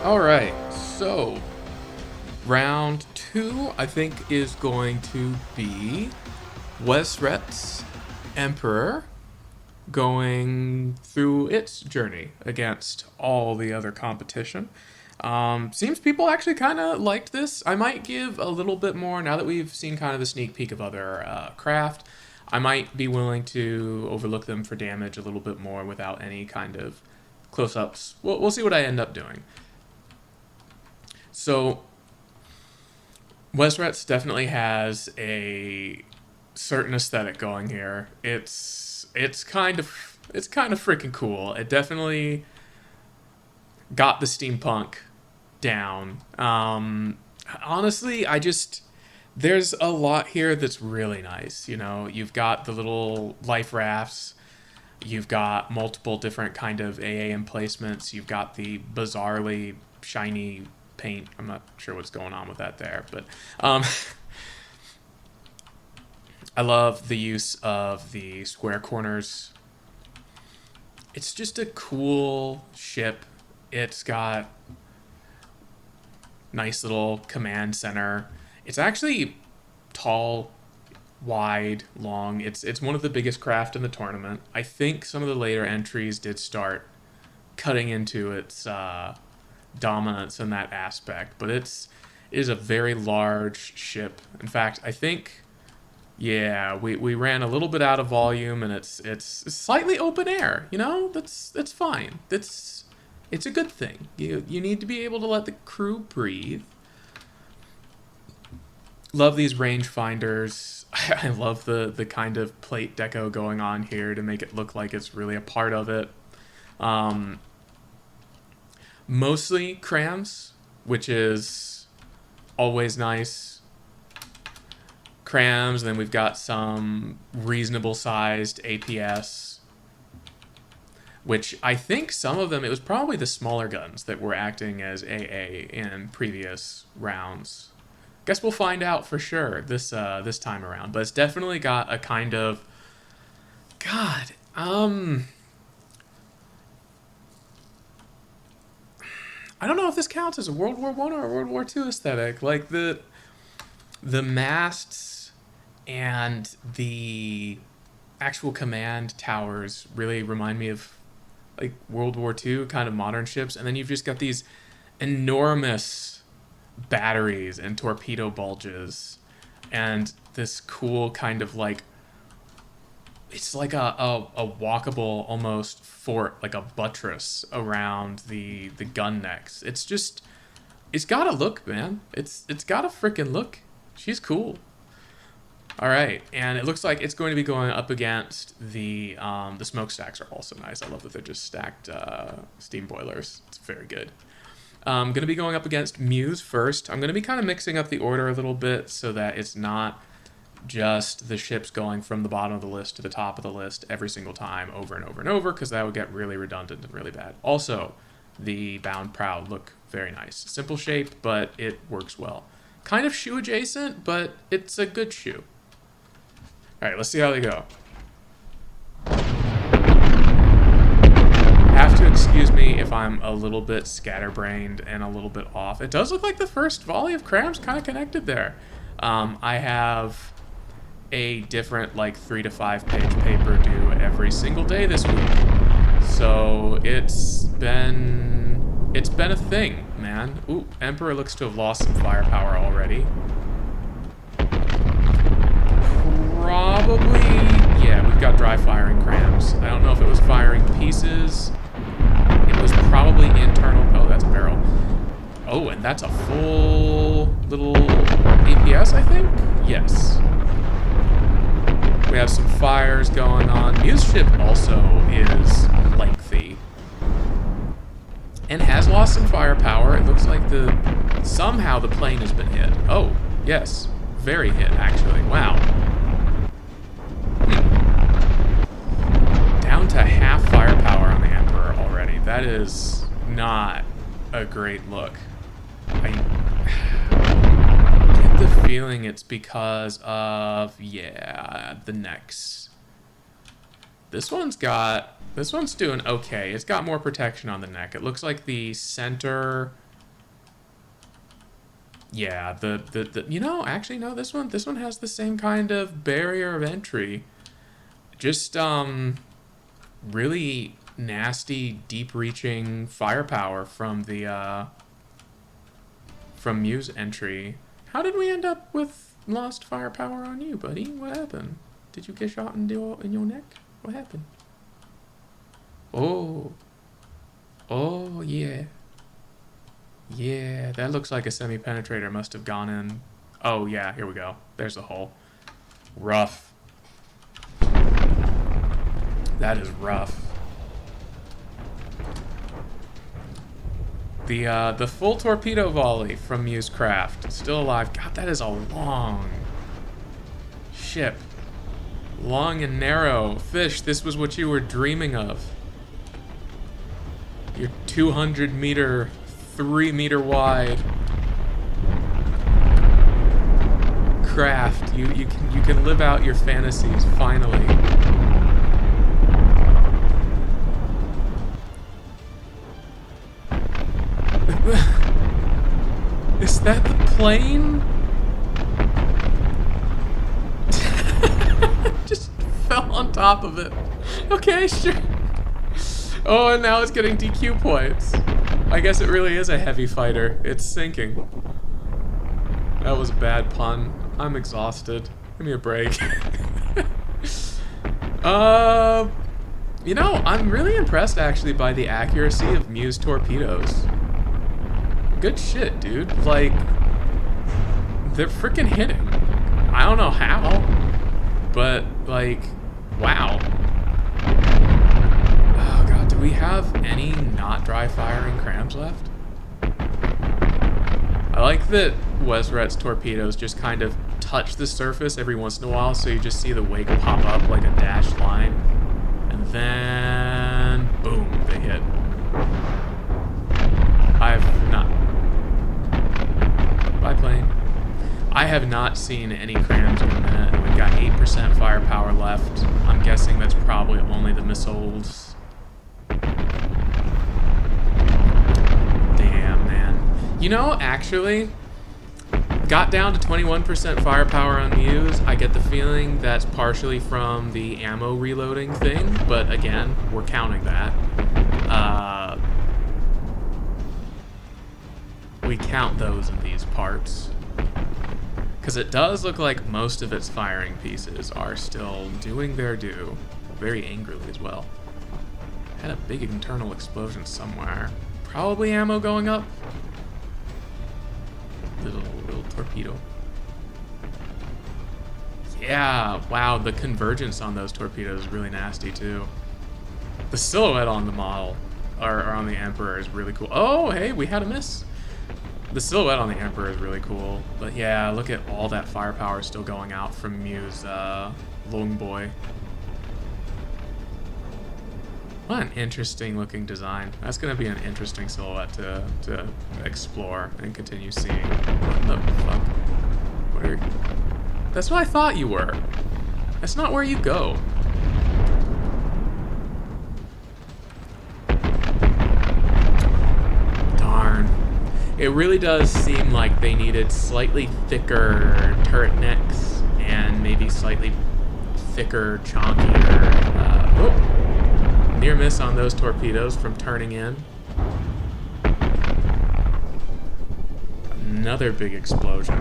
All right, so round two, I think, is going to be Wesrets Emperor going through its journey against all the other competition. Seems people actually kind of liked this. I might give a little bit more now that we've seen kind of a sneak peek of other craft. I might be willing to overlook them for damage a little bit more without any kind of close ups. We'll see what I end up doing. So Wesrets definitely has a certain aesthetic going here. It's kind of freaking cool. It definitely got the steampunk down. Honestly, there's a lot here that's really nice. You know, you've got the little life rafts. You've got multiple different kind of AA emplacements. You've got the bizarrely shiny paint. I'm not sure what's going on with that there, but um, I love the use of the square corners. It's just a cool ship. It's got nice little command center. It's actually tall, wide, long. It's one of the biggest craft in the tournament. I think some of the later entries did start cutting into its dominance in that aspect, but it is a very large ship. In fact, I think yeah, we ran a little bit out of volume, and it's slightly open air. You know, that's fine. It's a good thing. You need to be able to let the crew breathe. Love these rangefinders. I love the kind of plate deco going on here to make it look like it's really a part of it. Um, Mostly crams, which is always nice. Crams, and then we've got some reasonable sized APS, which I think some of them, it was probably the smaller guns that were acting as AA in previous rounds. Guess we'll find out for sure this time around, but it's definitely got a kind of God. I don't know if this counts as a World War One or a World War Two aesthetic. Like the masts and the actual command towers really remind me of like World War Two kind of modern ships, and then you've just got these enormous batteries and torpedo bulges, and this cool kind of like it's like a walkable almost fort, like a buttress around the gun necks. It's got a look, man. It's got a freaking look. She's cool. All right, and it looks like it's going to be going up against the smokestacks are also nice. I love that they're just stacked steam boilers. It's very good. Going to be going up against Muse first. I'm going to be kind of mixing up the order a little bit so that it's not just the ships going from the bottom of the list to the top of the list every single time over and over and over, because that would get really redundant and really bad. Also, the Bound Proud look very nice. Simple shape, but it works well. Kind of shoe adjacent, but it's a good shoe. All right, let's see how they go. Have to excuse me if I'm a little bit scatterbrained and a little bit off. It does look like the first volley of crams kind of connected there. I have a different like 3 to 5 page paper due every single day this week, so it's been a thing, man. Ooh, Emperor looks to have lost some firepower already. Probably, yeah, we've got dry firing crams. I don't know if it was firing pieces. It was probably internal. Oh, that's a barrel. Oh, and that's a full little APS, I think? Yes. We have some fires going on. Muse ship also is lengthy and has lost some firepower. It looks like somehow the plane has been hit. Oh, yes. Very hit, actually. Wow. Down to half firepower on the Emperor already. That is not a great look. I get the feeling it's because of, yeah, the necks. This one's doing okay. It's got more protection on the neck. It looks like the center Yeah, the you know, actually no, this one has the same kind of barrier of entry. Just really nasty, deep-reaching firepower from the from Muse entry. How did we end up with lost firepower on you, buddy? What happened? Did you get shot in your neck? What happened? Oh, oh yeah, yeah. That looks like a semi-penetrator must have gone in. Oh yeah, here we go. There's the hole. Rough. That is rough. The full torpedo volley from Muse Craft. Still alive. God, that is a long ship. Long and narrow. Fish, this was what you were dreaming of. Your 200 meter, 3 meter wide craft. You can live out your fantasies finally. Is that the plane? Just fell on top of it. Okay, sure. Oh, and now it's getting DQ points. I guess it really is a heavy fighter. It's sinking. That was a bad pun. I'm exhausted. Give me a break. You know, I'm really impressed actually by the accuracy of Muse torpedoes. Good shit, dude. Like, they're freaking hitting. I don't know how, but like, wow. Oh god, do we have any not dry firing crams left? I like that Wesret's torpedoes just kind of touch the surface every once in a while, so you just see the wake pop up like a dashed line, and then boom, they hit. I've not. Bye, plane. I have not seen any crams in a minute. We've got 8% firepower left. I'm guessing that's probably only the missiles. Damn, man. You know, actually, got down to 21% firepower on Muse. I get the feeling that's partially from the ammo reloading thing, but again, we're counting that. We count those in these parts. Because it does look like most of its firing pieces are still doing their due. Very angrily as well. Had a big internal explosion somewhere. Probably ammo going up. Little torpedo. Yeah, wow, the convergence on those torpedoes is really nasty too. The silhouette on the model, or on the Emperor, is really cool. Oh, hey, we had a miss. The silhouette on the Emperor is really cool. But yeah, look at all that firepower still going out from Muse Long Boy. What an interesting looking design. That's going to be an interesting silhouette to explore and continue seeing. What the fuck? Where? That's what I thought you were. That's not where you go. Darn. It really does seem like they needed slightly thicker turret necks and maybe slightly thicker, chonkier. Oh, near miss on those torpedoes from turning in. Another big explosion.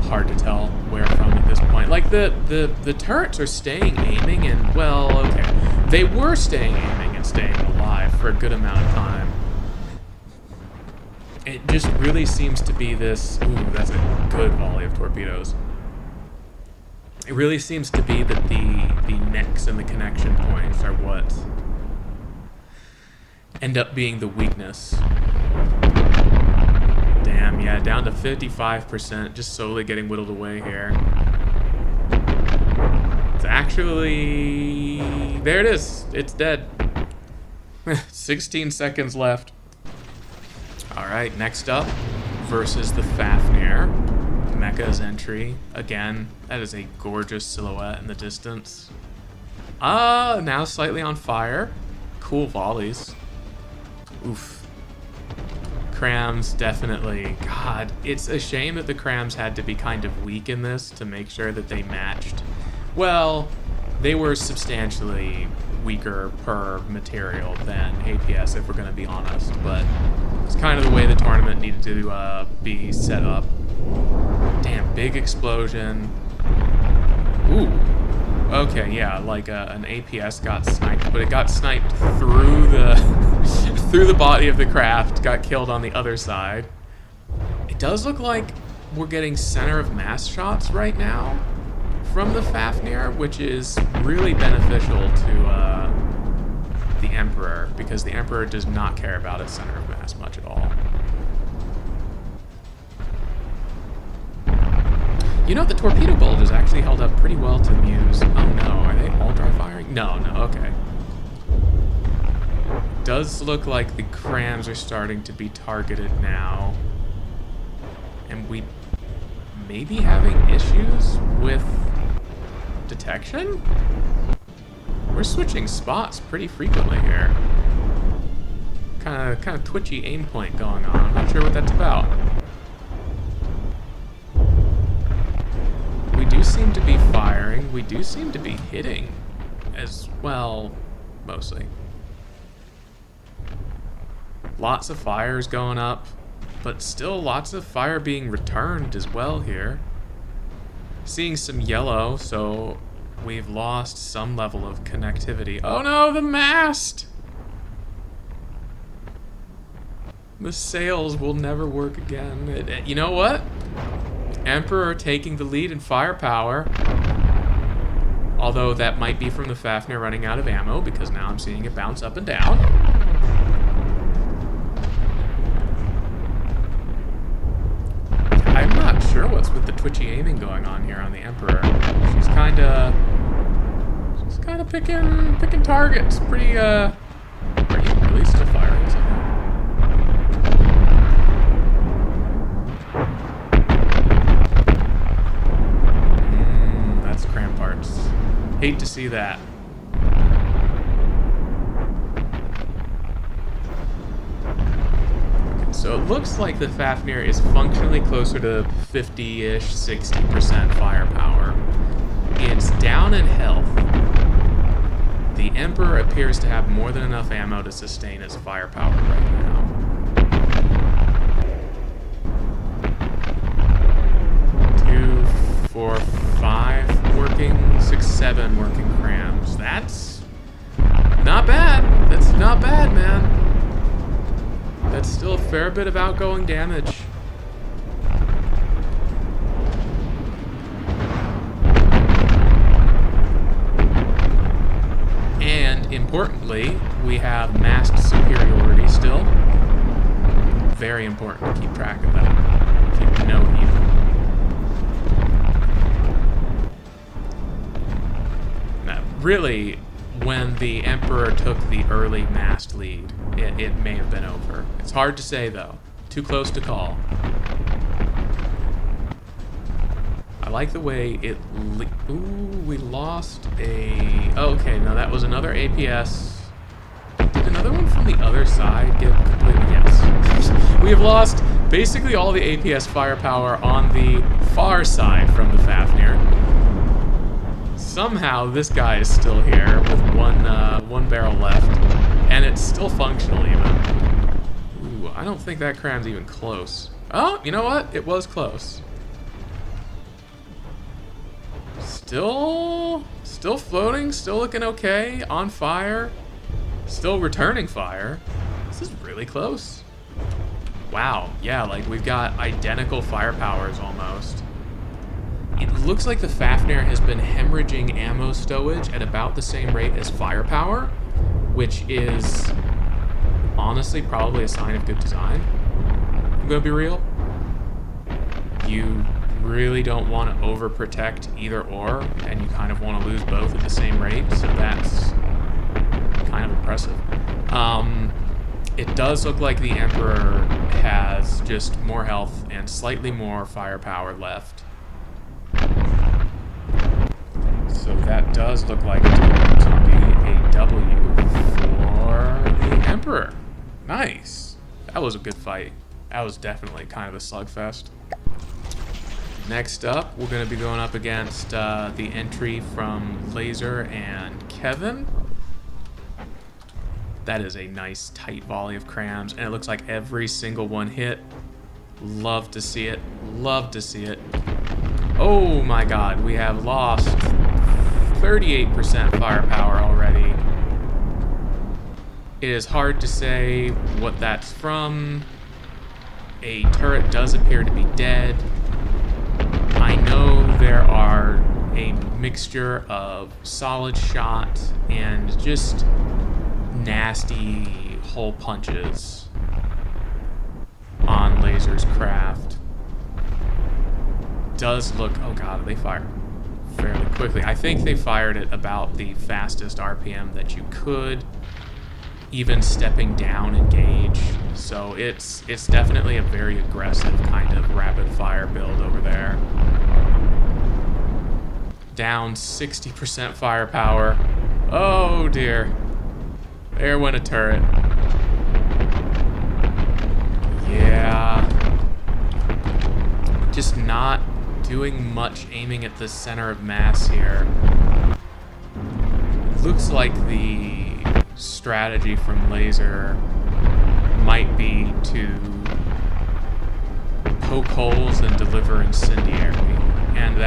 Hard to tell where from at this point. Like the turrets are staying aiming and, well, okay. They were staying aiming and staying alive for a good amount of time. It just really seems to be this, ooh, that's a good volley of torpedoes. It really seems to be that the necks and the connection points are what end up being the weakness. Damn, yeah, down to 55%, just slowly getting whittled away here. It's actually... there it is. It's dead. 16 seconds left. Alright, next up, versus the Fafnir. Mecha's entry. Again, that is a gorgeous silhouette in the distance. Now slightly on fire. Cool volleys. Oof. Crams, definitely. God, it's a shame that the crams had to be kind of weak in this to make sure that they matched. Well, they were substantially weaker per material than APS, if we're going to be honest, but it's kind of the way the tournament needed to be set up. Damn, big explosion. Ooh. Okay, yeah, like an APS got sniped, but it got sniped through the through the body of the craft, got killed on the other side. It does look like we're getting center of mass shots right now from the Fafnir, which is really beneficial to the Emperor, because the Emperor does not care about its center of mass much at all. You know, the torpedo bulge has actually held up pretty well to Muse. Oh no, are they all dry firing? No, okay. Does look like the crams are starting to be targeted now. And we may be having issues with detection? We're switching spots pretty frequently here. Kind of twitchy aim point going on. I'm not sure what that's about. We do seem to be firing. We do seem to be hitting as well, mostly. Lots of fires going up, but still lots of fire being returned as well here. Seeing some yellow, so we've lost some level of connectivity. Oh no, the mast! The sails will never work again. You know what? Emperor taking the lead in firepower. Although that might be from the Fafnir running out of ammo, because now I'm seeing it bounce up and down. I'm not sure what's with the twitchy aiming going on here on the Emperor. She's kinda picking targets. Pretty are you really still firing somehow? That's cram parts. Hate to see that. So it looks like the Fafnir is functionally closer to 50-ish, 60% firepower. It's down in health. The Emperor appears to have more than enough ammo to sustain its firepower right now. Two, four, five working, 6, 7 working crams. That's not bad. That's not bad, man. That's still a fair bit of outgoing damage. And importantly, we have massed superiority still. Very important to keep track of that. Keep the note even. Now, really, when the Emperor took the early massed lead, it may have been over. It's hard to say, though. Too close to call. I like the way it... Ooh, we lost a... Oh, okay, no, that was another APS. Did another one from the other side get completely... Yes. We have lost basically all the APS firepower on the far side from the Fafnir. Somehow this guy is still here with one barrel left, and it's still functional even. Ooh, I don't think that cram's even close. Oh, you know what? It was close. Still floating, still looking okay, on fire, still returning fire. This is really close. Wow, yeah, like we've got identical firepowers almost. It looks like the Fafnir has been hemorrhaging ammo stowage at about the same rate as firepower, which is honestly probably a sign of good design. I'm gonna be real. You really don't want to overprotect either or, and you kind of want to lose both at the same rate, so that's kind of impressive. It does look like the Emperor has just more health and slightly more firepower left. So that does look like it's going to be a W for the Emperor. Nice. That was a good fight. That was definitely kind of a slugfest. Next up, we're going to be going up against the entry from Laser and Kevin. That is a nice tight volley of crams, and it looks like every single one hit. Love to see it. Love to see it. Oh my god, we have lost 38% firepower already. It is hard to say what that's from. A turret does appear to be dead. I know there are a mixture of solid shot and just nasty hole punches on Laser's craft. Does look, oh god, they fire fairly quickly. I think they fired at about the fastest RPM that you could, even stepping down in gauge. So it's definitely a very aggressive kind of rapid fire build over there. Down 60% firepower. Oh dear. There went a turret. Yeah. Just not doing much aiming at the center of mass here. Looks like the strategy from Laser might be to poke holes and deliver incendiary. And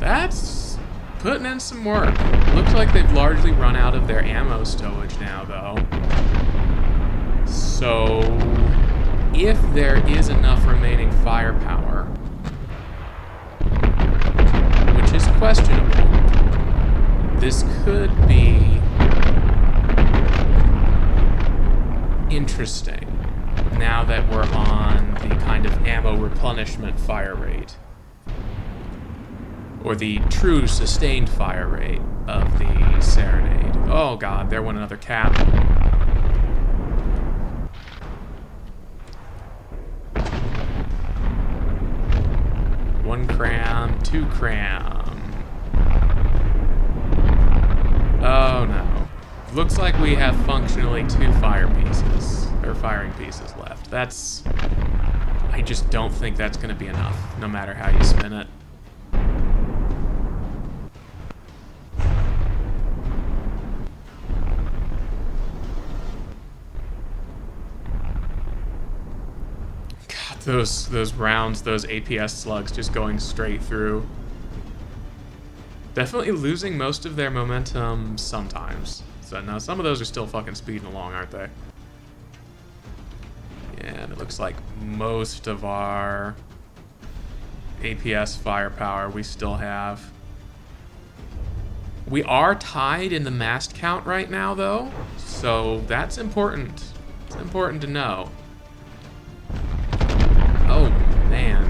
that's putting in some work. Looks like they've largely run out of their ammo stowage now, though. So, if there is enough remaining firepower, which is questionable, this could be interesting now that we're on the kind of ammo replenishment fire rate, or the true sustained fire rate of the Serenade. Oh god, there went another cap. One cram, two cram. Oh no. Looks like we have functionally two firing pieces left. I just don't think that's going to be enough, no matter how you spin it. God, those rounds, those APS slugs just going straight through. Definitely losing most of their momentum sometimes. So now some of those are still fucking speeding along, aren't they? Yeah, and it looks like most of our APS firepower we still have. We are tied in the mast count right now, though, so that's important. It's important to know. Oh, man.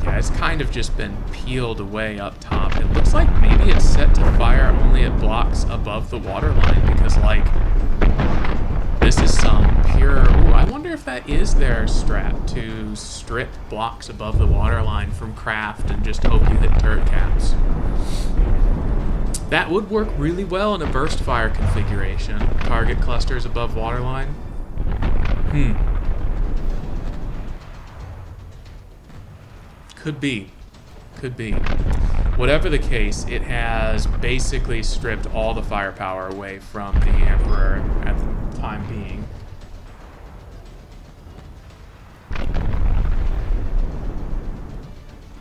Yeah, it's kind of just been peeled away up top. It looks like maybe it's set to fire only at blocks above the waterline, because, like, this is some pure... Ooh, I wonder if that is their strat, to strip blocks above the waterline from craft and just hope you hit turret caps. That would work really well in a burst fire configuration. Target clusters above waterline. Could be. Could be. Whatever the case, it has basically stripped all the firepower away from the Emperor at the time being.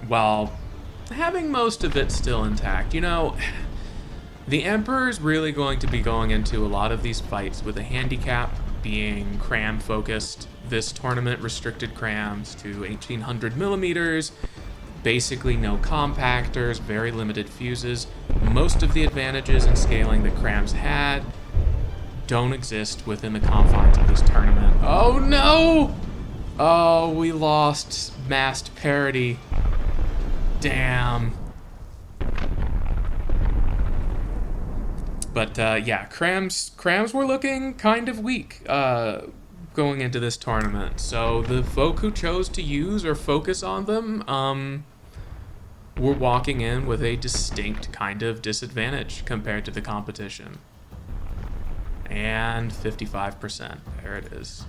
While having most of it still intact. You know, the Emperor's really going to be going into a lot of these fights with a handicap being cram focused. This tournament restricted crams to 1800 millimeters, basically no compactors, very limited fuses. Most of the advantages in scaling that crams had don't exist within the confines of this tournament. Oh no! Oh, we lost mast parity. Damn. But yeah, crams were looking kind of weak going into this tournament. So the folk who chose to use or focus on them were walking in with a distinct kind of disadvantage compared to the competition. And 55%. There it is.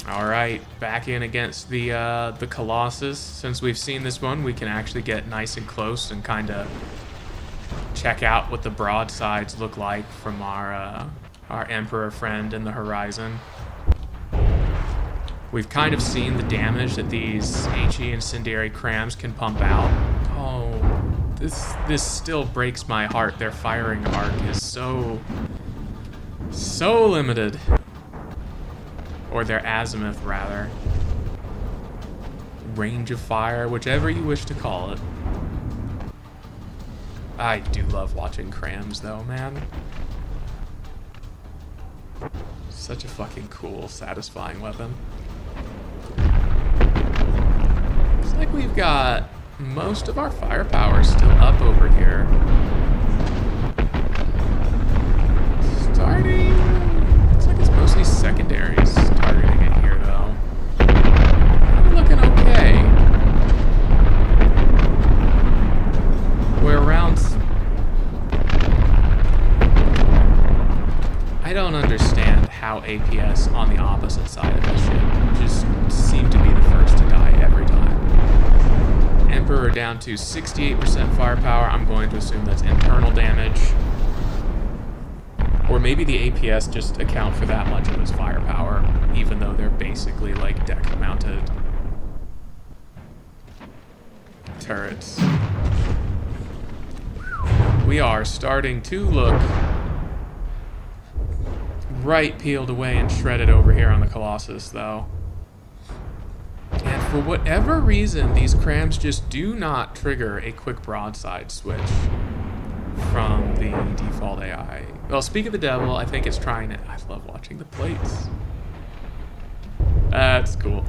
Alright, back in against the Colossus. Since we've seen this one, we can actually get nice and close and kind of check out what the broadsides look like from our Emperor friend in the horizon. We've kind of seen the damage that these HE incendiary crams can pump out. Oh, this still breaks my heart. Their firing arc is so limited. Or their azimuth, rather. Range of fire, whichever you wish to call it. I do love watching crams, though, man. Such a fucking cool, satisfying weapon. Looks like we've got most of our firepower still up over here. Starting... looks like it's mostly secondaries targeting it here, though. We're looking okay. We're around... I don't understand how APS on the opposite side of this ship just seem to be the first to die every time. Emperor down to 68% firepower. I'm going to assume that's internal damage. Or maybe the APS just account for that much of his firepower, even though they're basically like deck-mounted turrets. We are starting to look right peeled away and shredded over here on the Colossus, though. And for whatever reason, these crams just do not trigger a quick broadside switch from the default AI. Well, speak of the devil, I think it's trying it. I love watching the plates. That's cool.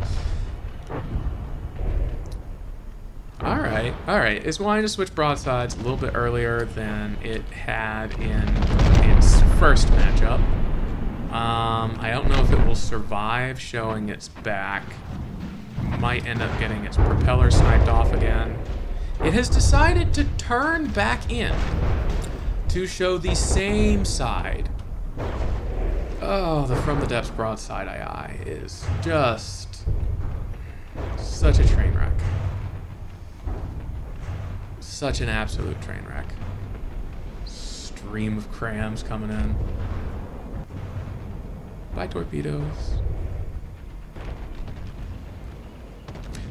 Alright. It's wanting to switch broadsides a little bit earlier than it had in its first matchup. I don't know if it will survive showing its back. Might end up getting its propeller sniped off again. It has decided to turn back in to show the same side. Oh, the From the Depths broadside AI is just such a train wreck. Such an absolute train wreck. Stream of crams coming in. Bye, torpedoes.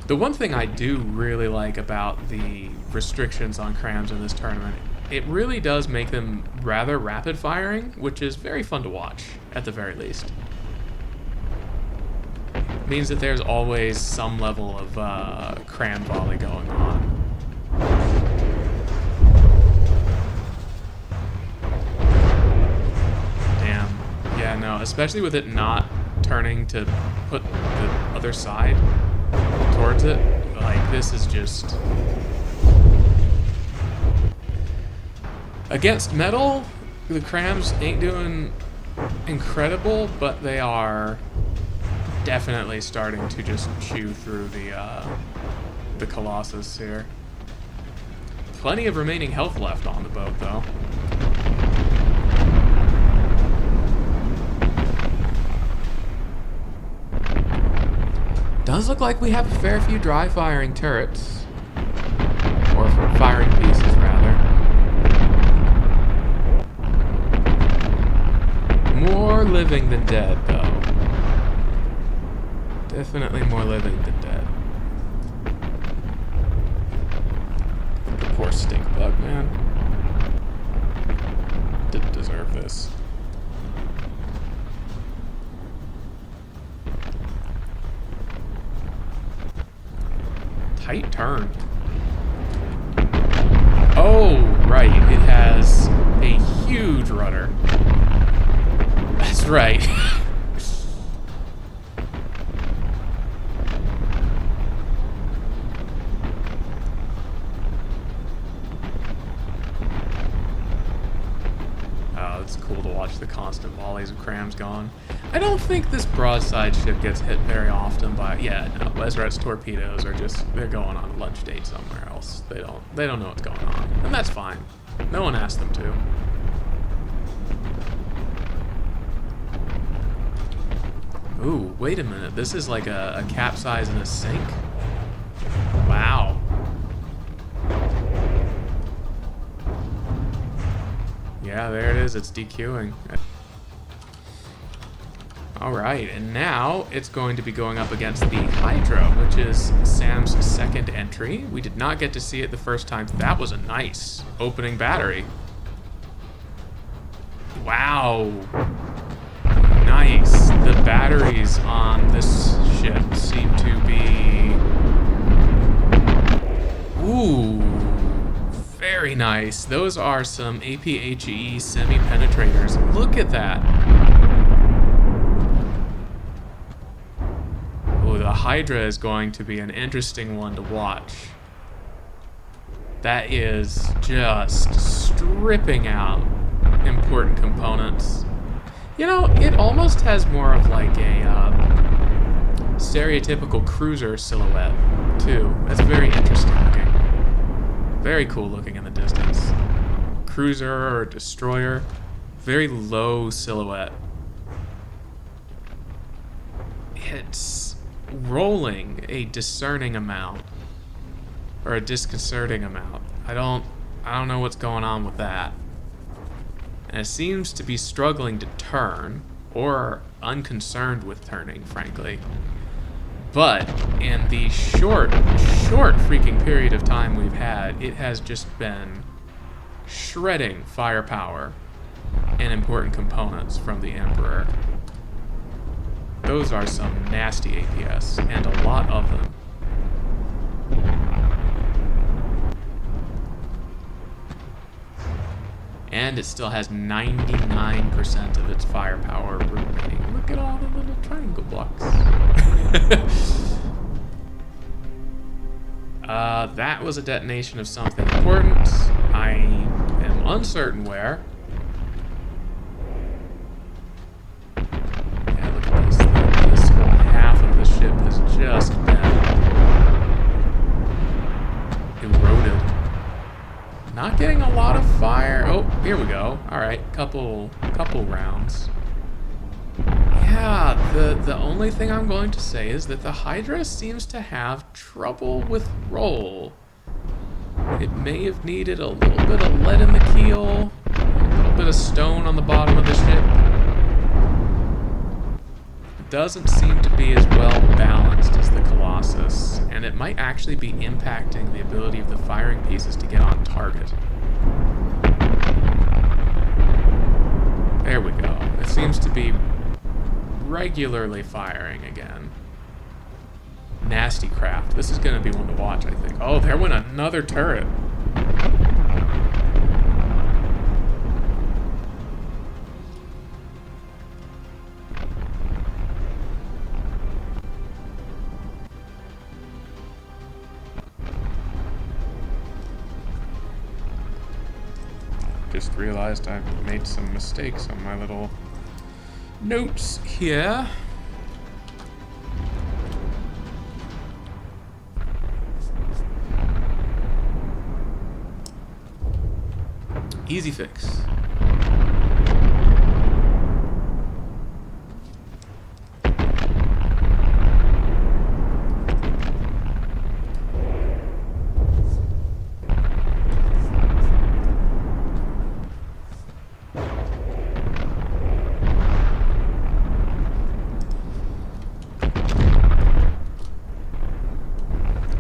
The one thing I do really like about the restrictions on crams in this tournament, it really does make them rather rapid firing, which is very fun to watch, at the very least. It means that there's always some level of cram volley going on. Damn. Yeah, no, especially with it not turning to put the other side towards it. Like, this is just... Against metal, the crams ain't doing incredible, but they are definitely starting to just chew through the Colossus here. Plenty of remaining health left on the boat, though. Does look like we have a fair few dry firing turrets. Or firing pieces, rather. More living than dead, though. Definitely more living than dead. The poor stink bug, man. Didn't deserve this. Tight turn. Oh, right. It has a huge rudder. That's right. Oh, it's cool to watch the constant volleys of crams going. I don't think this broadside ship gets hit very often by... Yeah, no, Wesrets torpedoes are just... They're going on a lunch date somewhere else. They don't know what's going on. And that's fine. No one asked them to. Ooh, wait a minute. This is like a capsize and a sink? Wow. Yeah, there it is. It's dequeuing. Alright, and now it's going to be going up against the Hydra, which is Sam's second entry. We did not get to see it the first time. That was a nice opening battery. Wow. Nice. The batteries on this ship seem to be... Ooh. Very nice. Those are some APHE semi-penetrators. Look at that. Oh, the Hydra is going to be an interesting one to watch. That is just stripping out important components. You know, it almost has more of like a stereotypical cruiser silhouette, too. That's very interesting looking. Very cool looking in the distance. Cruiser or destroyer. Very low silhouette. It's rolling a discerning amount. Or a disconcerting amount. I don't know what's going on with that. And it seems to be struggling to turn, or unconcerned with turning, frankly. But in the short freaking period of time we've had, it has just been shredding firepower and important components from the Emperor. Those are some nasty APS, and a lot of them. And it still has 99% of its firepower remaining. Look at all the little triangle blocks. That was a detonation of something important. I am uncertain where. Yeah, look at this. This whole half of the ship has just been eroded. Not getting a lot of fire. Oh, here we go. All right, couple rounds. Yeah, the only thing I'm going to say is that the Hydra seems to have trouble with roll. It may have needed a little bit of lead in the keel, a little bit of stone on the bottom of the ship. It doesn't seem to be as well balanced as the Colossus, and it might actually be impacting the ability of the firing pieces to get on target. There we go. It seems to be regularly firing again. Nasty craft. This is going to be one to watch, I think. Oh, there went another turret. Just realized I've made some mistakes on my little notes here. Easy fix.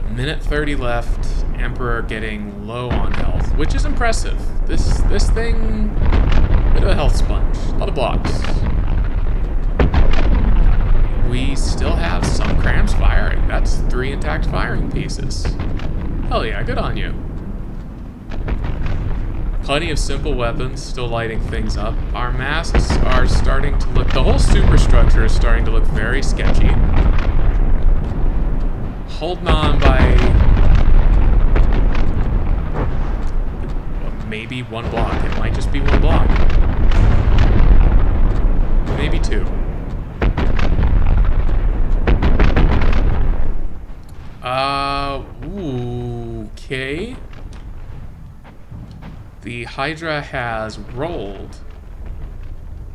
Minute 30 left. Emperor getting low on health, which is impressive. This thing, bit of a health sponge. A lot of blocks. We still have some cramps firing. That's 3 intact firing pieces. Hell yeah, good on you. Plenty of simple weapons still lighting things up. Our masts are starting to look, the whole superstructure is starting to look very sketchy. Holding on by maybe 1 block. It might just be 1 block. Maybe 2. Okay. The Hydra has rolled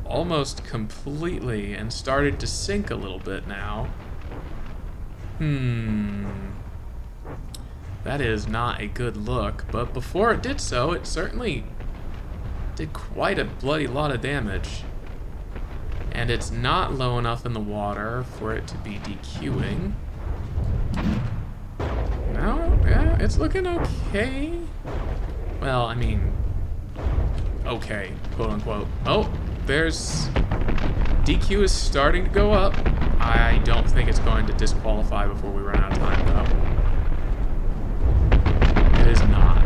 almost completely and started to sink a little bit now. That is not a good look, but before it did so, it certainly did quite a bloody lot of damage. And it's not low enough in the water for it to be DQing. No, yeah, it's looking okay. Well, I mean, okay, quote unquote. Oh, there's... DQ is starting to go up. I don't think it's going to disqualify before we run out of time, though. It is not.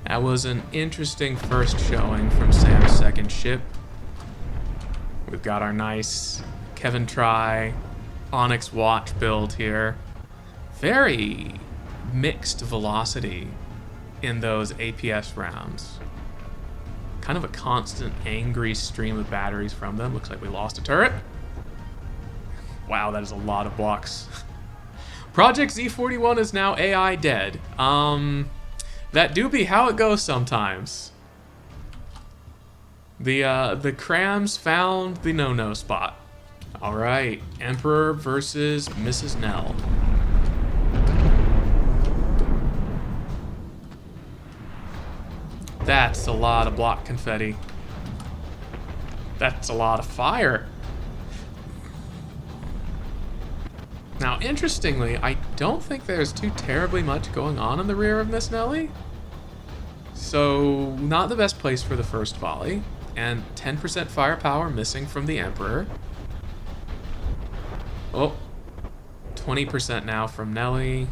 That was an interesting first showing from Sam's second ship. We've got our nice Kevin Try Onyx watch build here. Very mixed velocity in those APS rounds. Kind of a constant angry stream of batteries from them. Looks like we lost a turret. Wow, that is a lot of blocks. Project Z41 is now AI dead. That do be how it goes sometimes. The crams found the no-no spot. All right, Emperor versus Mrs. Nell. That's a lot of block confetti. That's a lot of fire. Now, interestingly, I don't think there's too terribly much going on in the rear of Miss Nelly. So, not the best place for the first volley. And 10% firepower missing from the Emperor. Oh, 20% now from Nelly.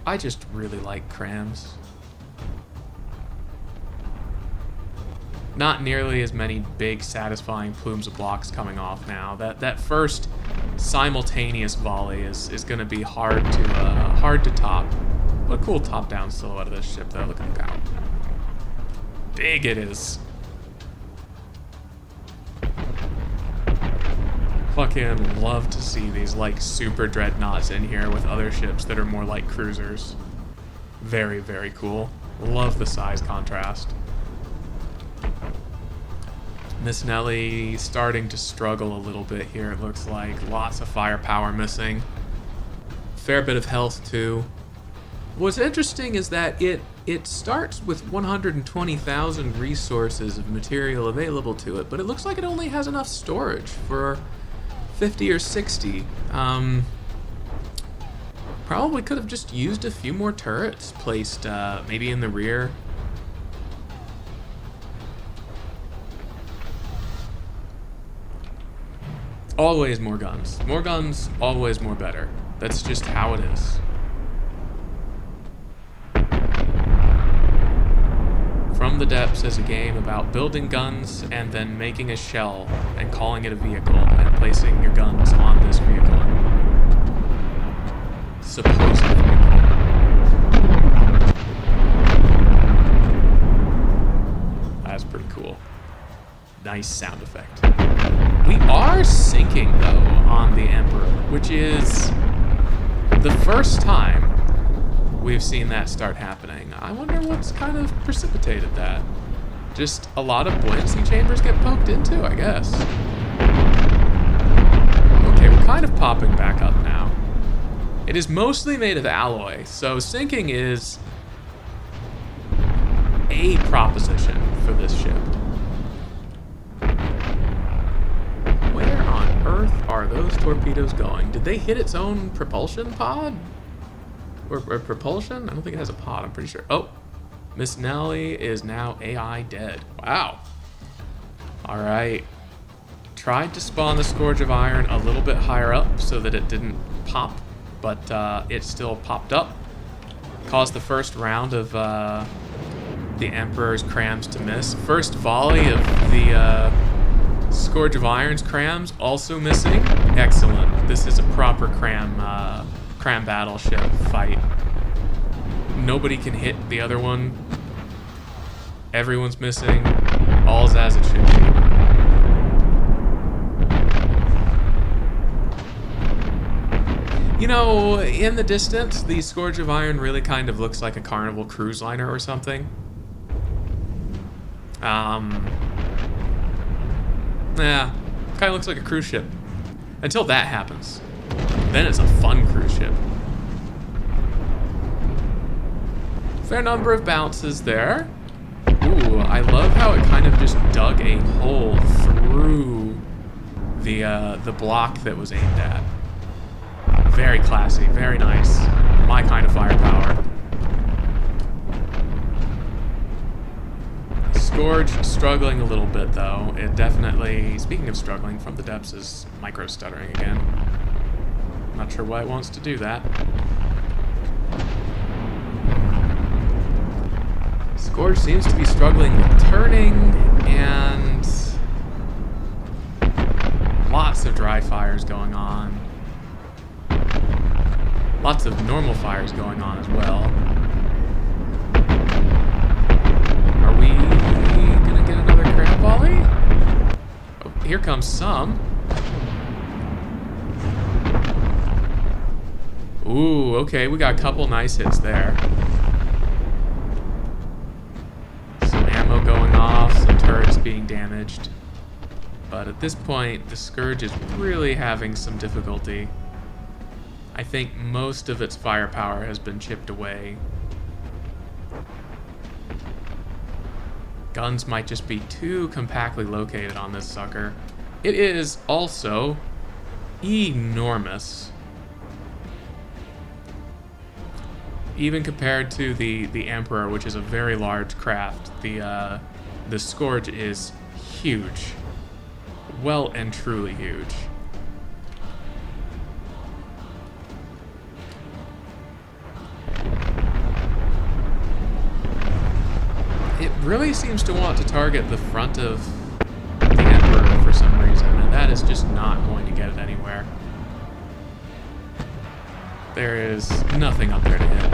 I just really like crams. Not nearly as many big, satisfying plumes of blocks coming off now. That first simultaneous volley is going to be hard to top. What a cool top-down silhouette of this ship, though. Look at how big it is. Fucking love to see these, like, super dreadnoughts in here with other ships that are more like cruisers. Very, very cool. Love the size contrast. Miss Nelly starting to struggle a little bit here, it looks like. Lots of firepower missing. Fair bit of health, too. What's interesting is that it starts with 120,000 resources of material available to it, but it looks like it only has enough storage for 50 or 60. Probably could have just used a few more turrets placed maybe in the rear. Always more guns. More guns, always more better. That's just how it is. From the Depths is a game about building guns and then making a shell and calling it a vehicle and placing your guns on this vehicle. Supposed vehicle. That's pretty cool. Nice sound effect. We are sinking, though, on the Emperor, which is the first time we've seen that start happening. I wonder what's kind of precipitated that. Just a lot of buoyancy chambers get poked into, I guess. Okay, we're kind of popping back up now. It is mostly made of alloy, so sinking is a proposition for this ship. Where on earth are those torpedoes going? Did they hit its own propulsion pod? Or propulsion? I don't think it has a pod, I'm pretty sure. Oh, Miss Nelly is now AI dead. Wow. All right. Tried to spawn the Scourge of Iron a little bit higher up so that it didn't pop, but it still popped up. Caused the first round of the Emperor's crams to miss. First volley of the Scourge of Iron's crams also missing. Excellent. This is a proper cram battleship fight. Nobody can hit the other one. Everyone's missing. All's as it should be. You know, in the distance, the Scourge of Iron really kind of looks like a Carnival cruise liner or something. Yeah, kind of looks like a cruise ship. Until that happens. Then it's a fun cruise ship. Fair number of bounces there. Ooh, I love how it kind of just dug a hole through the block that was aimed at. Very classy, very nice. My kind of firepower. Scourge struggling a little bit though. It definitely, speaking of struggling from the depths, is micro-stuttering again. Not sure why it wants to do that. Scourge seems to be struggling with turning and lots of dry fires going on. Lots of normal fires going on as well. Are we gonna get another crab volley? Oh, here comes some. Ooh, okay, we got a couple nice hits there. Some ammo going off, some turrets being damaged. But at this point, the Scourge is really having some difficulty. I think most of its firepower has been chipped away. Guns might just be too compactly located on this sucker. It is also enormous. Even compared to the Emperor, which is a very large craft, the Scourge is huge. Well and truly huge. It really seems to want to target the front of the Emperor for some reason, and that is just not going to get it anywhere. There is nothing up there to hit.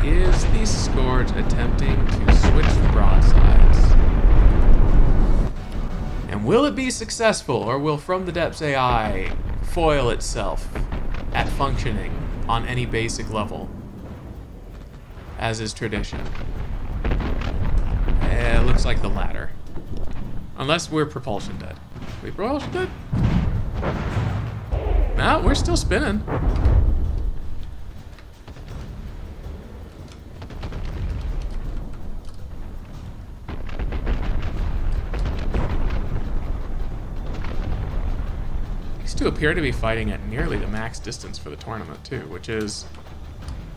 Is the Scourge attempting to switch broadsides? And will it be successful, or will From the Depths AI foil itself at functioning on any basic level, as is tradition? It looks like the latter. Unless we're propulsion dead. Are we propulsion dead? No, we're still spinning. These two appear to be fighting at nearly the max distance for the tournament, too, which is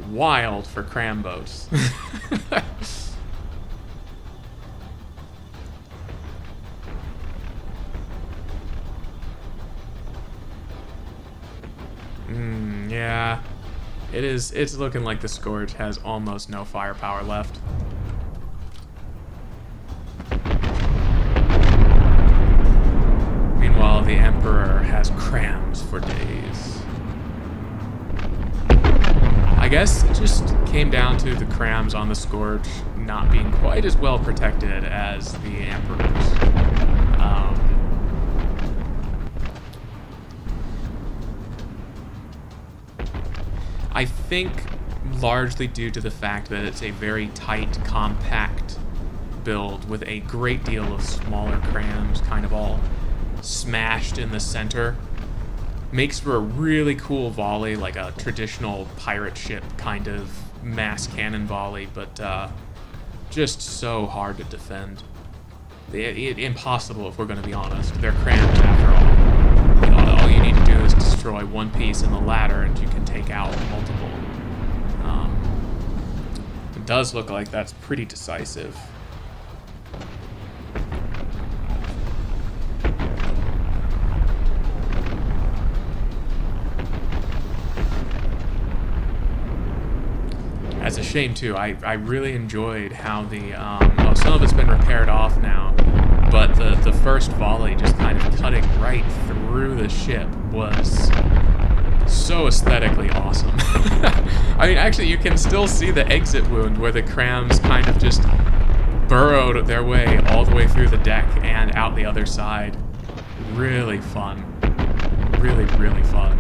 wild for cram boats. Yeah, it is. It's looking like the Scourge has almost no firepower left. Meanwhile, the Emperor has crams for days. I guess it just came down to the crams on the Scourge not being quite as well protected as the Emperor's. I think largely due to the fact that it's a very tight, compact build with a great deal of smaller crams kind of all smashed in the center, makes for a really cool volley, like a traditional pirate ship kind of mass cannon volley, but just so hard to defend. Impossible if we're going to be honest. They're crammed after all. All you need to do is destroy one piece in the ladder and you can take out multiple. It does look like that's pretty decisive. That's a shame too. I really enjoyed how the well, some of it's been repaired off now, but the first volley just kind of cutting right through the ship was so aesthetically awesome. I mean, actually, you can still see the exit wound where the crams kind of just burrowed their way all the way through the deck and out the other side. Really fun. really, really fun.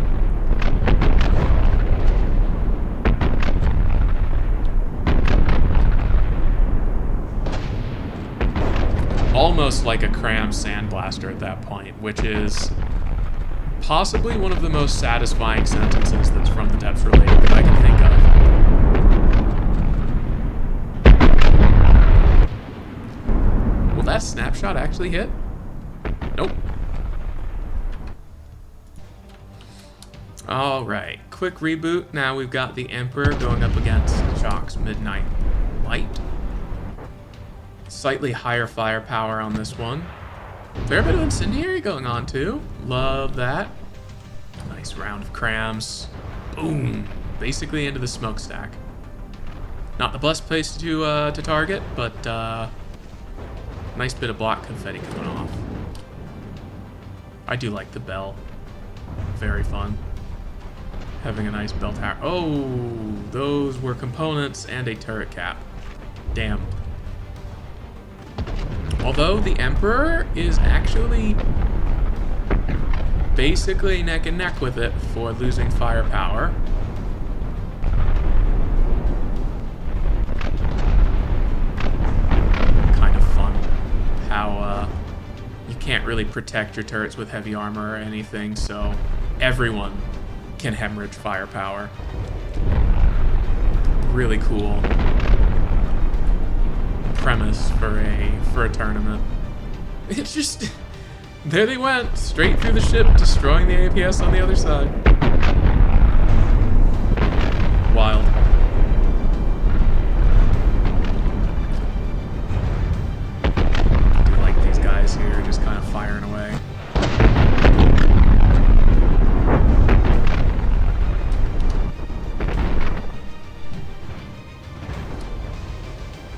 Almost like a cram sandblaster at that point, which is possibly one of the most satisfying sentences that's from the depths related that I can think of. Will that snapshot actually hit? Nope. Alright, quick reboot. Now we've got the Emperor going up against Shock's Midnight Light. Slightly higher firepower on this one. Fair bit of incendiary going on too. Love that. Nice round of crams. Boom. Basically into the smokestack. Not the best place to target, but nice bit of black confetti coming off. I do like the bell. Very fun. Having a nice bell tower. Oh, those were components and a turret cap. Damn. Although the Emperor is actually basically neck and neck with it for losing firepower. Kind of fun how you can't really protect your turrets with heavy armor or anything, so everyone can hemorrhage firepower. Really cool premise for a tournament. It's just, there they went, straight through the ship, destroying the APS on the other side. Wild. I do like these guys here, just kind of firing away.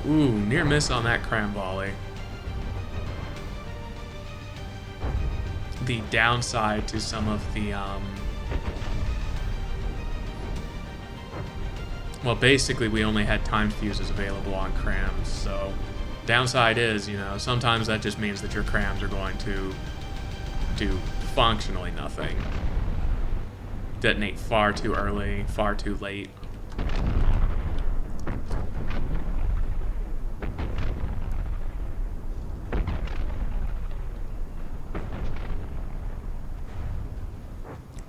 Ooh, near miss on that cram volley. The downside to some of the, well, basically we only had timed fuses available on crams, so downside is, you know, sometimes that just means that your crams are going to do functionally nothing. Detonate far too early, far too late.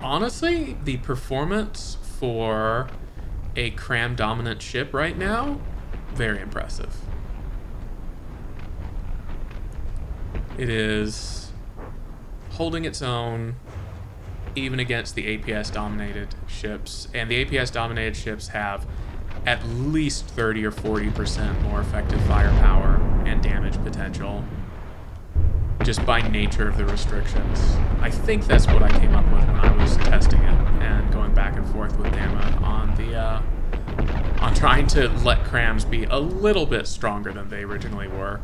Honestly, the performance for a cram-dominant ship right now, very impressive. It is holding its own even against the APS-dominated ships, and the APS-dominated ships have at least 30 or 40% more effective firepower and damage potential, just by nature of the restrictions. I think that's what I came up with when I was testing it and going back and forth with Dama on the on trying to let crams be a little bit stronger than they originally were.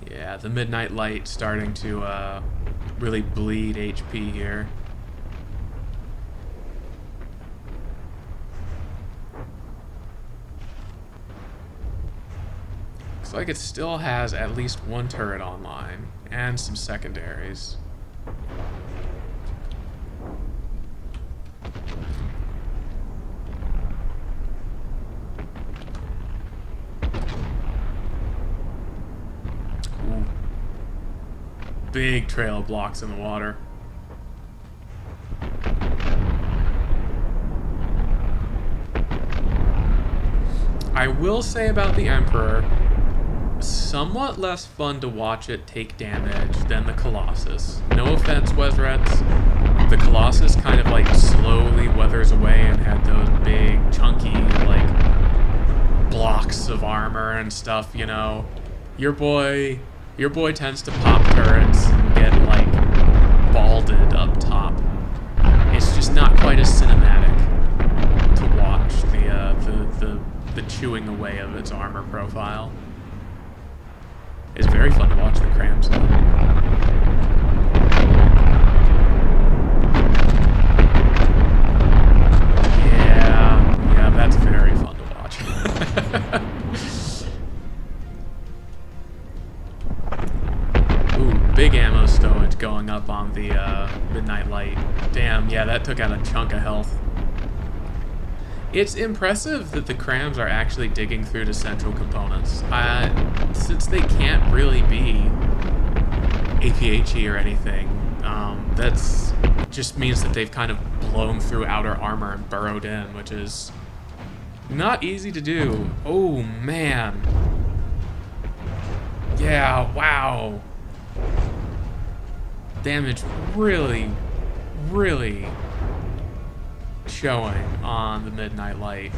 Yeah, the Midnight Light starting to really bleed HP here. Looks like it still has at least one turret online and some secondaries. Ooh. Big trail of blocks in the water. I will say about the Emperor, somewhat less fun to watch it take damage than the Colossus. No offense, Wesrets. The Colossus kind of like slowly weathers away and had those big, chunky, like, blocks of armor and stuff, you know. Your boy tends to pop turrets and get, like, balded up top. It's just not quite as cinematic to watch the chewing away of its armor profile. It's very fun to watch the crams though. Yeah, that's very fun to watch. showing up on the Midnight Light. Damn, yeah, that took out a chunk of health. It's impressive that the crams are actually digging through to central components. Since they can't really be APHE or anything, that's just means that they've kind of blown through outer armor and burrowed in, which is not easy to do. Oh, man. Yeah, wow. Damage really, really showing on the Midnight Light.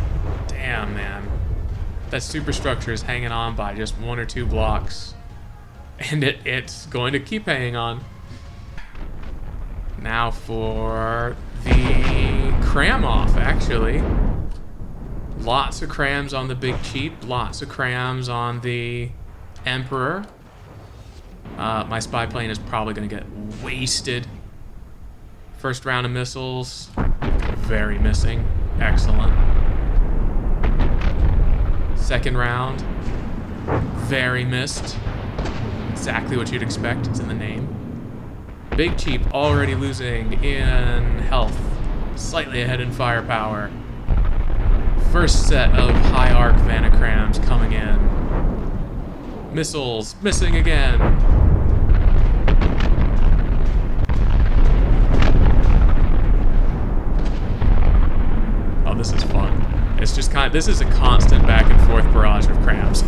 Damn, man. That superstructure is hanging on by just 1 or 2 blocks. And it's going to keep hanging on. Now for the cram off, actually. Lots of crams on the Big Cheap, lots of crams on the Emperor. My spy plane is probably going to get wasted. First round of missiles, very missing. Excellent. Second round, very missed. Exactly what you'd expect, it's in the name. Big Cheap already losing in health, slightly ahead in firepower. First set of high arc Vanacrams coming in. Missiles missing again. Oh, this is fun. It's just this is a constant back and forth barrage of crams.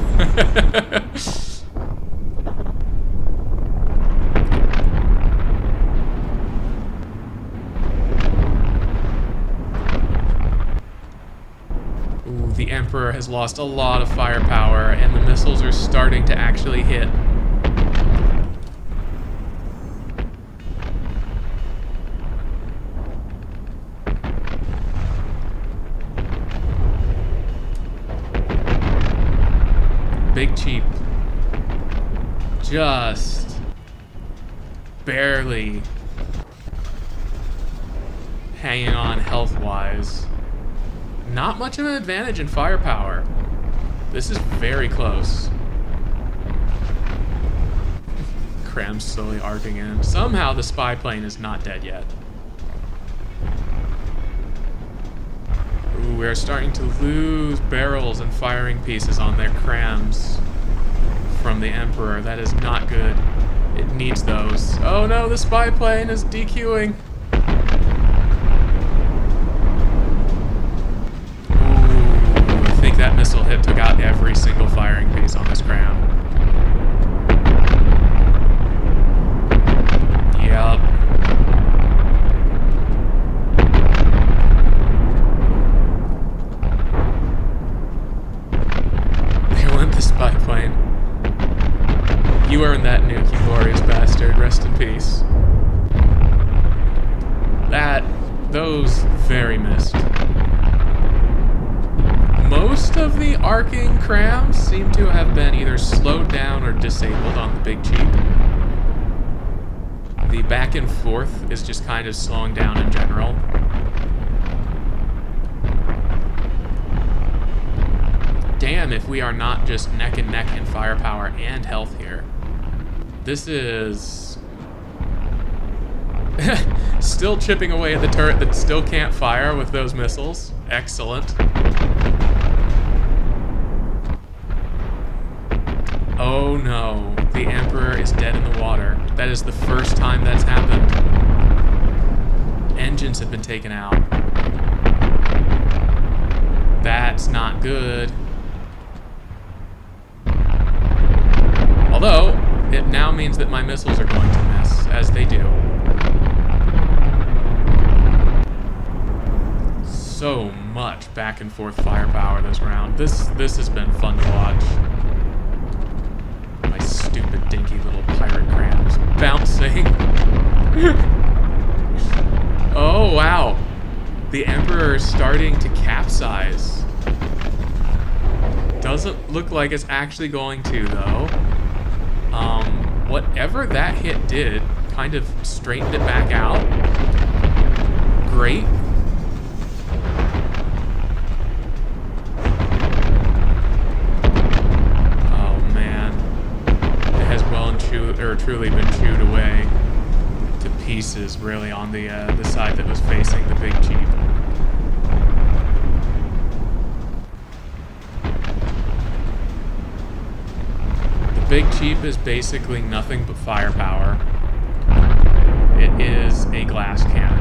The Emperor has lost a lot of firepower, and the missiles are starting to actually hit. Big Cheap just barely hanging on health-wise. Not much of an advantage in firepower. This is very close. Crams slowly arcing in. Somehow the spy plane is not dead yet. Ooh, we're starting to lose barrels and firing pieces on their crams from the Emperor. That is not good. It needs those. Oh no, the spy plane is DQing. That missile hit took out every single firing piece on this cram. Yep. They went the spy plane. You earned that nuke, you glorious bastard. Rest in peace. Those very missed. Most of the arcing crams seem to have been either slowed down or disabled on the Big Cheap. The back and forth is just kind of slowing down in general. Damn if we are not just neck and neck in firepower and health here. This is still chipping away at the turret that still can't fire with those missiles. Excellent. Oh no, the Emperor is dead in the water. That is the first time that's happened. Engines have been taken out. That's not good. Although, it now means that my missiles are going to miss, as they do. So much back and forth firepower this round. This has been fun to watch. My stupid dinky little pirate crams bouncing. Oh wow. The Emperor is starting to capsize. Doesn't look like it's actually going to though. Whatever that hit did kind of straightened it back out. Great. Truly been chewed away. pieces, really, on the side that was facing the big Jeep. The big Jeep is basically nothing but firepower. It is a glass cannon.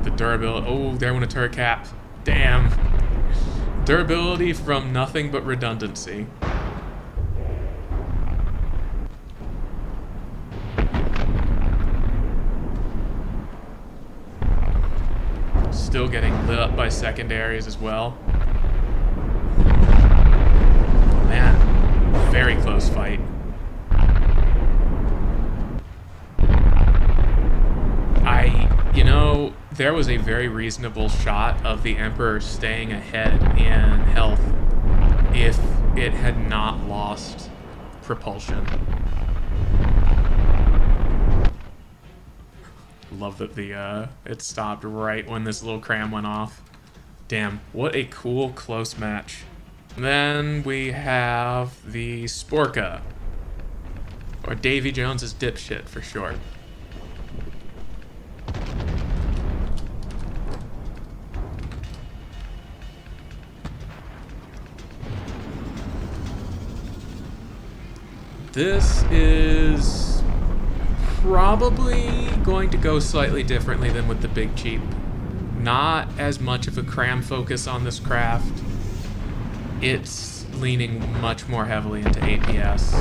The durability... Oh, there went a turret cap. Damn. Durability from nothing but redundancy. Still getting lit up by secondaries as well. Man, very close fight. You know, there was a very reasonable shot of the Emperor staying ahead in health if it had not lost propulsion. Love that it stopped right when this little cram went off. Damn, what a cool close match. Then we have the Sporka, or Davy Jones's dipshit for short. This is probably going to go slightly differently than with the big Jeep. Not as much of a cram focus on this craft. It's leaning much more heavily into APS.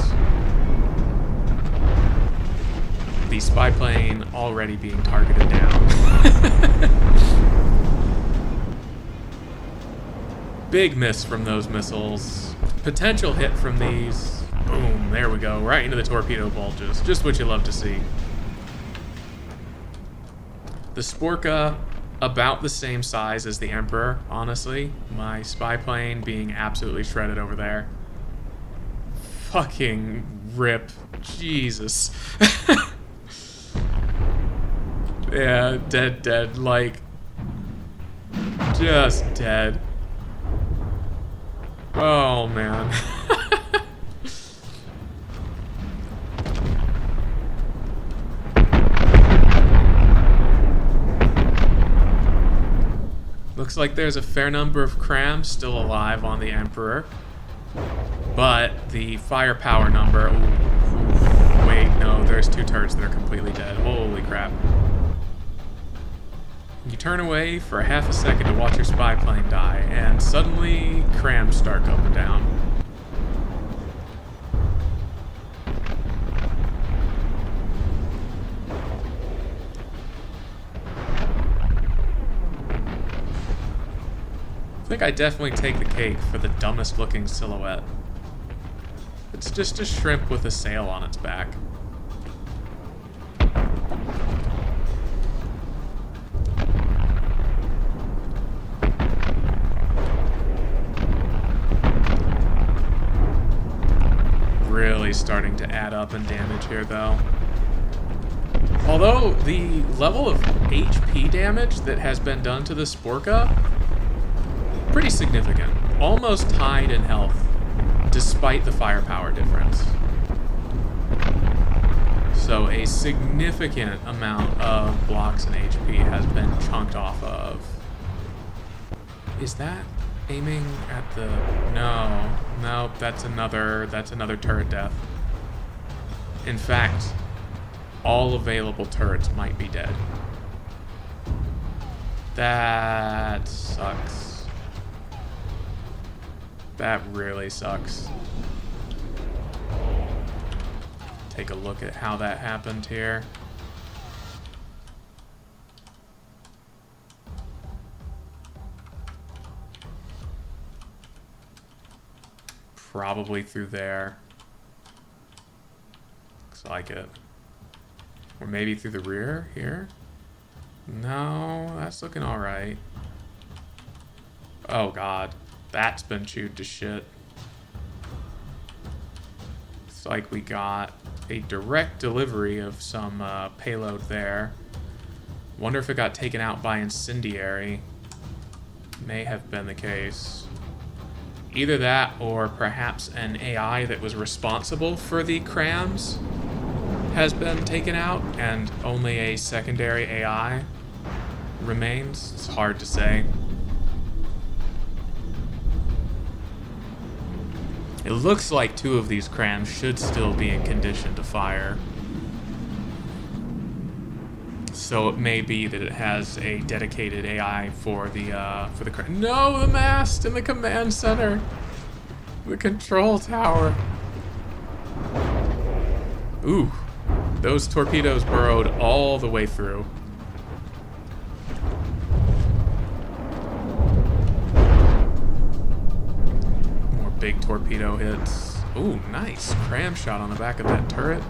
The spy plane already being targeted down. Big miss from those missiles. Potential hit from these. Boom, there we go, right into the torpedo bulges. Just what you love to see. The Sporka, about the same size as the Emperor, honestly. My spy plane being absolutely shredded over there. Fucking rip. Jesus. Yeah, dead, like... just dead. Oh, man. Looks like there's a fair number of crams still alive on the Emperor. But the firepower number... Ooh, wait, no, there's two turrets that are completely dead. Holy crap. You turn away for a half a second to watch your spy plane die, and suddenly crams start going down. I think I definitely take the cake for the dumbest looking silhouette. It's just a shrimp with a sail on its back. Really starting to add up in damage here, though. Although the level of HP damage that has been done to the Sporka, pretty significant. Almost tied in health, despite the firepower difference. So a significant amount of blocks and HP has been chunked off of. Is that aiming at the... No, that's another turret death. In fact, all available turrets might be dead. That sucks. That really sucks. Take a look at how that happened here. Probably through there. Looks like it. Or maybe through the rear here? No, that's looking alright. Oh god, that's been chewed to shit. Looks like we got a direct delivery of some payload there. Wonder if it got taken out by incendiary. May have been the case. Either that, or perhaps an AI that was responsible for the crams has been taken out and only a secondary AI remains. It's hard to say. It looks like 2 of these crams should still be in condition to fire. So it may be that it has a dedicated AI for the cram. No, the mast in the command center. The control tower. Ooh, those torpedoes burrowed all the way through. More big torpedo hits. Ooh, nice cram shot on the back of that turret.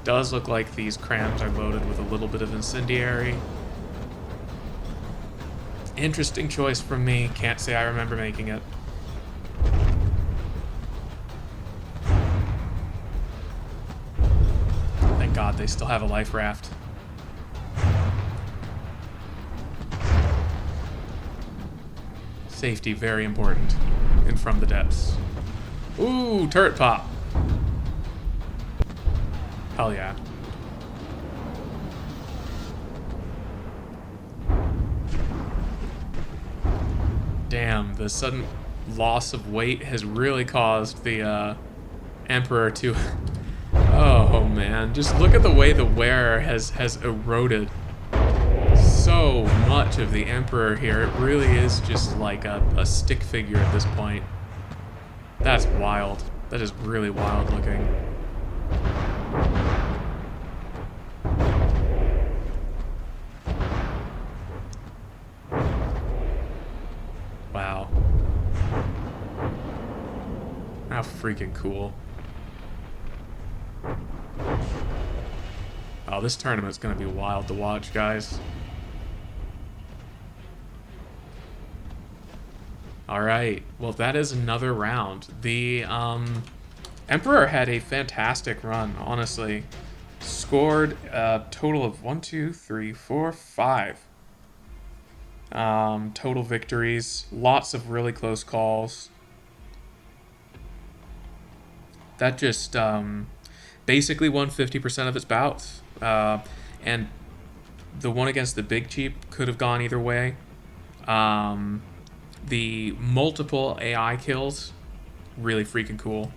Does look like these crams are loaded with a little bit of incendiary. Interesting choice from me. Can't say I remember making it. Thank God they still have a life raft. Safety, very important. And from the depths. Ooh, turret pop. Hell yeah. Damn, the sudden loss of weight has really caused the Emperor to... Oh man, just look at the way the wearer has eroded so much of the Emperor here. It really is just like a stick figure at this point. That's wild. That is really wild looking. Wow. How freaking cool. Oh, this tournament's gonna be wild to watch, guys. Alright, well that is another round. The Emperor had a fantastic run, honestly. Scored a total of 1, 2, 3, 4, 5 total victories. Lots of really close calls. That just basically won 50% of its bouts. And the one against the Big Cheap could have gone either way. The multiple AI kills, really freaking cool.